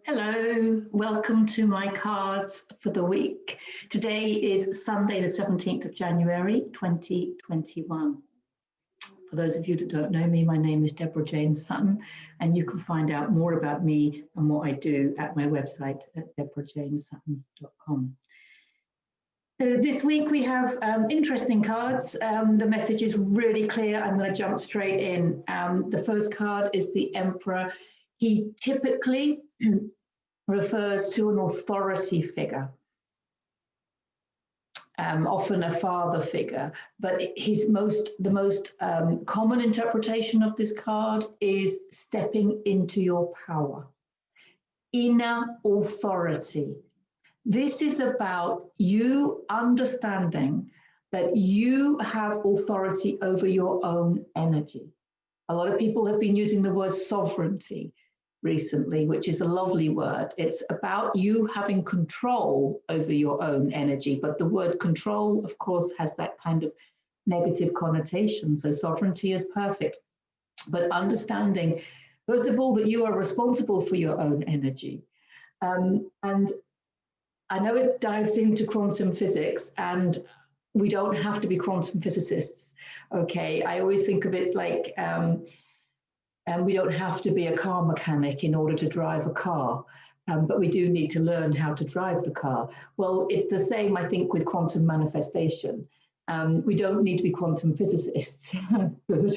Hello, welcome to my cards for the week. Today is Sunday, the 17th of January, 2021. For those of you that don't know me, my name is Deborah Jane Sutton, and you can find out more about me and what I do at my website at deborahjanesutton.com. So this week we have interesting cards. The message is really clear. I'm going to jump straight in. The first card is the Emperor. He typically refers to an authority figure, often a father figure, but the most common interpretation of this card is stepping into your power, inner authority. This is about you understanding that you have authority over your own energy. A lot of people have been using the word sovereignty recently, which is a lovely word. It's about you having control over your own energy, but the word control, of course, has that kind of negative connotation. So sovereignty is perfect, but understanding, first of all, that you are responsible for your own energy. And I know it dives into quantum physics, and we don't have to be quantum physicists. Okay, I always think of it like, and we don't have to be a car mechanic in order to drive a car, but we do need to learn how to drive the car. Well, it's the same, I think, with quantum manifestation. We don't need to be quantum physicists, good,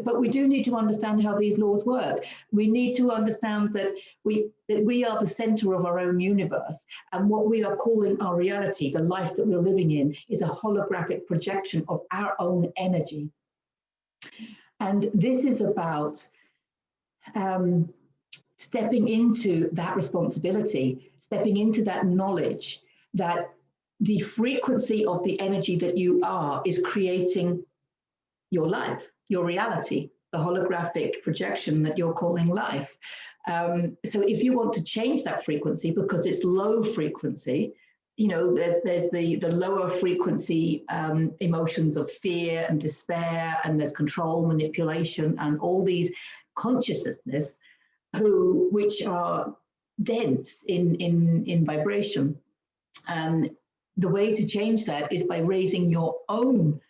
but we do need to understand how these laws work. We need to understand that we are the center of our own universe, and what we are calling our reality, the life that we're living in, is a holographic projection of our own energy. And this is about stepping into that responsibility, stepping into that knowledge that the frequency of the energy that you are is creating your life, your reality, the holographic projection that you're calling life. So if you want to change that frequency because it's low frequency, you know, there's the lower frequency emotions of fear and despair, and there's control, manipulation, and all these consciousness which are dense in vibration. The way to change that is by raising your own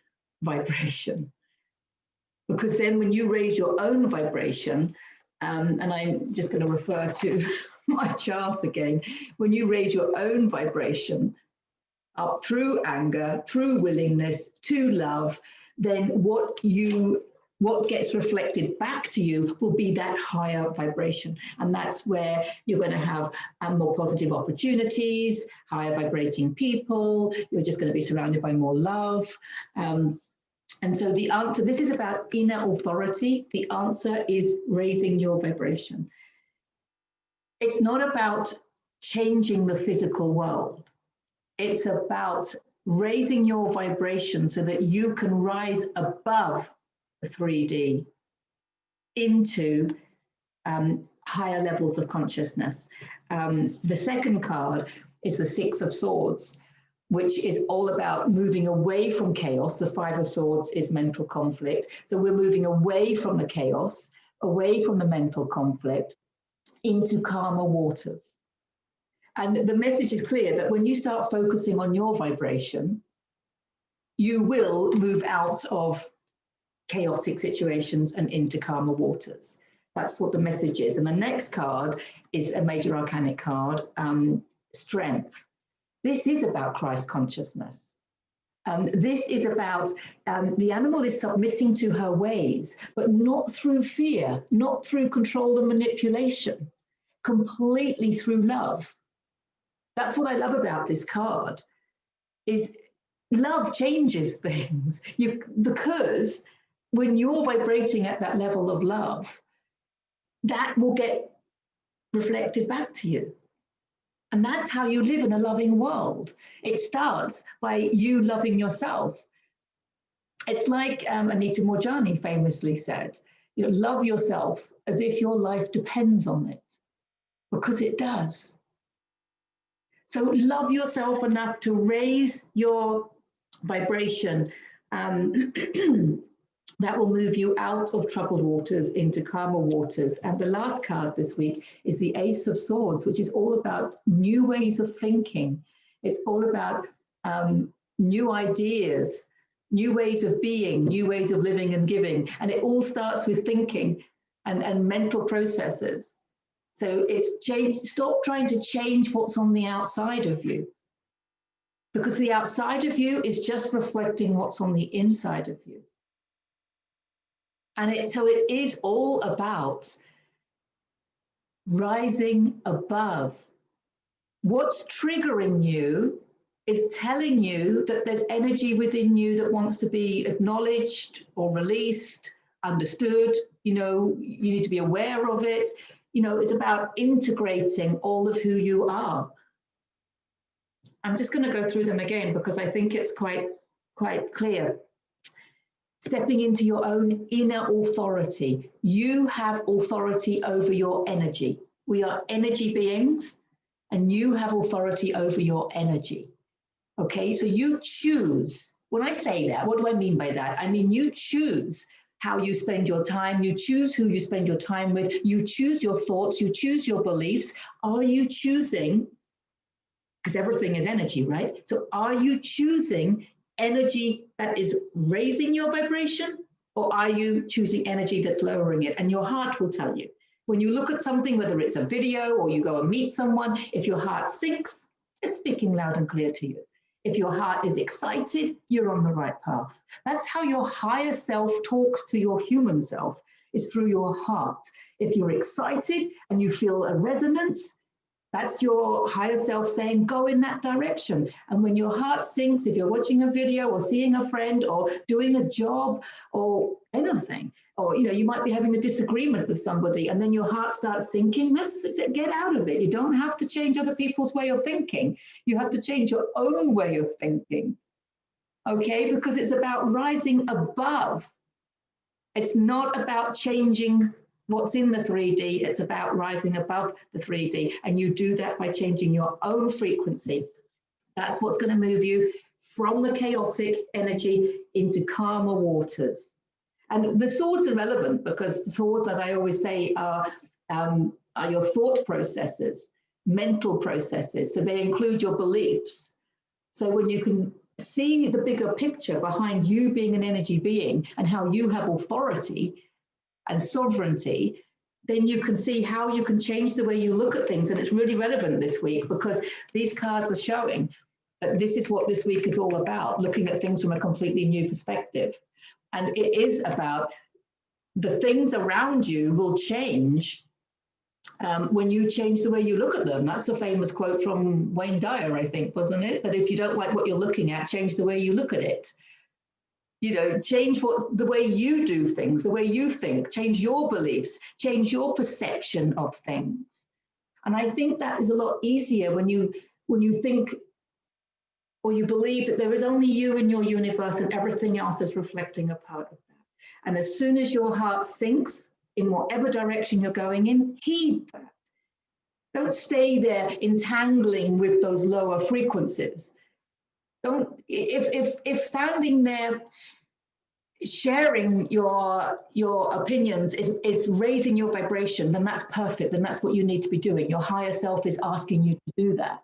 vibration, because then when you raise your own vibration, and I'm just going to refer to my chart again, when you raise your own vibration up through anger, through willingness to love, then what gets reflected back to you will be that higher vibration. And that's where you're going to have more positive opportunities, higher vibrating people. You're just going to be surrounded by more love. And so the answer, this is about inner authority. The answer is raising your vibration. It's not about changing the physical world. It's about raising your vibration so that you can rise above the 3D into higher levels of consciousness. The second card is the Six of Swords, which is all about moving away from chaos. The Five of Swords is mental conflict. So we're moving away from the chaos, away from the mental conflict, into calmer waters. And the message is clear that when you start focusing on your vibration, you will move out of chaotic situations and into calmer waters. That's what the message is. And the next card is a major arcanic card, Strength. This is about Christ consciousness. This is about the animal is submitting to her ways, but not through fear, not through control and manipulation, completely through love. That's what I love about this card, is love changes things. Because when you're vibrating at that level of love, that will get reflected back to you. And that's how you live in a loving world. It starts by you loving yourself. It's like Anita Moorjani famously said, you know, love yourself as if your life depends on it, because it does. So love yourself enough to raise your vibration that will move you out of troubled waters into calmer waters. And the last card this week is the Ace of Swords, which is all about new ways of thinking. It's all about new ideas, new ways of being, new ways of living and giving. And it all starts with thinking and mental processes. So it's change. Stop trying to change what's on the outside of you, because the outside of you is just reflecting what's on the inside of you. And so it is all about rising above. What's triggering you is telling you that there's energy within you that wants to be acknowledged or released, understood. You know, you need to be aware of it. You know, it's about integrating all of who you are. I'm just going to go through them again because I think it's quite clear. Stepping into your own inner authority. You have authority over your energy. We are energy beings, and you have authority over your energy. Okay, so you choose. When I say that, what do I mean by that? I mean, you choose how you spend your time. You choose who you spend your time with. You choose your thoughts. You choose your beliefs. Are you choosing, because everything is energy, right? So are you choosing energy that is raising your vibration, or are you choosing energy that's lowering it? And your heart will tell you. When you look at something, whether it's a video or you go and meet someone, if your heart sinks, it's speaking loud and clear to you. If your heart is excited, you're on the right path. That's how your higher self talks to your human self, is through your heart. If you're excited and you feel a resonance, that's your higher self saying, go in that direction. And when your heart sinks, if you're watching a video or seeing a friend or doing a job or anything, or you might be having a disagreement with somebody and then your heart starts sinking, let's get out of it. You don't have to change other people's way of thinking. You have to change your own way of thinking. Okay, because it's about rising above. It's not about changing what's in the 3D, it's about rising above the 3D. And you do that by changing your own frequency. That's what's going to move you from the chaotic energy into calmer waters. And the swords are relevant because the swords, as I always say, are your thought processes, mental processes. So they include your beliefs. So when you can see the bigger picture behind you being an energy being and how you have authority and sovereignty, then you can see how you can change the way you look at things. And it's really relevant this week because these cards are showing that this is what this week is all about, looking at things from a completely new perspective. And it is about the things around you will change when you change the way you look at them. That's the famous quote from Wayne Dyer, I think, wasn't it? That if you don't like what you're looking at, change the way you look at it. Change the way you do things, the way you think, change your beliefs, change your perception of things. And I think that is a lot easier when you think or you believe that there is only you in your universe and everything else is reflecting a part of that. And as soon as your heart sinks in whatever direction you're going in, heed that. Don't stay there entangling with those lower frequencies. If standing there sharing your opinions is raising your vibration, then that's perfect. Then that's what you need to be doing. Your higher self is asking you to do that.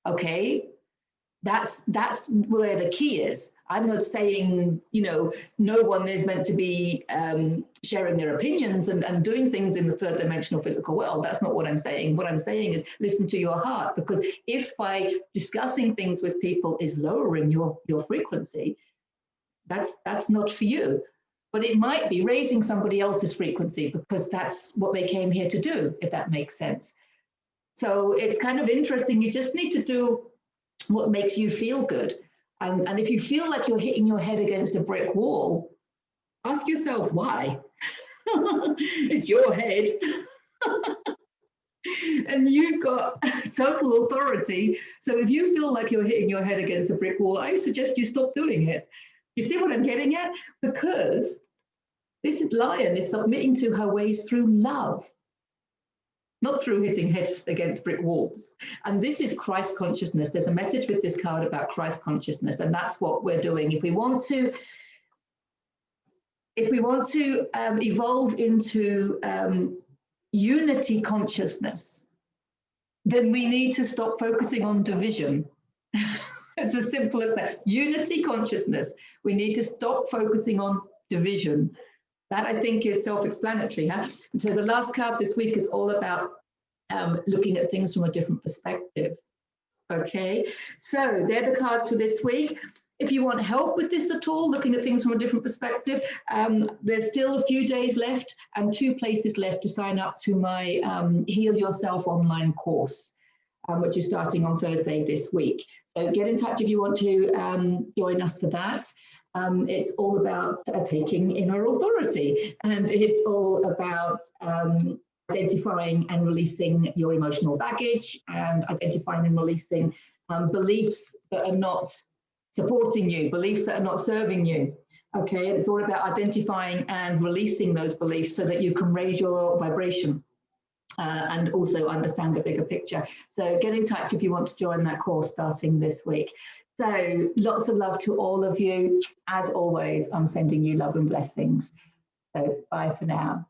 Okay? That's where the key is. I'm not saying, no one is meant to be sharing their opinions and doing things in the third dimensional physical world. That's not what I'm saying. What I'm saying is listen to your heart, because if by discussing things with people is lowering your frequency, that's not for you. But it might be raising somebody else's frequency because that's what they came here to do, if that makes sense. So it's kind of interesting. You just need to do what makes you feel good. And if you feel like you're hitting your head against a brick wall, ask yourself why. It's your head. And you've got total authority. So if you feel like you're hitting your head against a brick wall, I suggest you stop doing it. You see what I'm getting at? Because this lion is submitting to her ways through love, not through hitting heads against brick walls. And this is Christ consciousness. There's a message with this card about Christ consciousness, and that's what we're doing. If we want to if we want to evolve into unity consciousness, then we need to stop focusing on division. It's as simple as that. Unity consciousness. We need to stop focusing on division. That, I think, is self-explanatory. Huh? And so the last card this week is all about looking at things from a different perspective. Okay, so they're the cards for this week. If you want help with this at all, looking at things from a different perspective, there's still a few days left and 2 places left to sign up to my Heal Yourself online course, which is starting on Thursday this week. So get in touch if you want to join us for that. It's all about taking inner authority, and it's all about identifying and releasing your emotional baggage, and identifying and releasing beliefs that are not supporting you, beliefs that are not serving you. Okay, and it's all about identifying and releasing those beliefs so that you can raise your vibration and also understand the bigger picture. So get in touch if you want to join that course starting this week. So lots of love to all of you. As always, I'm sending you love and blessings. So bye for now.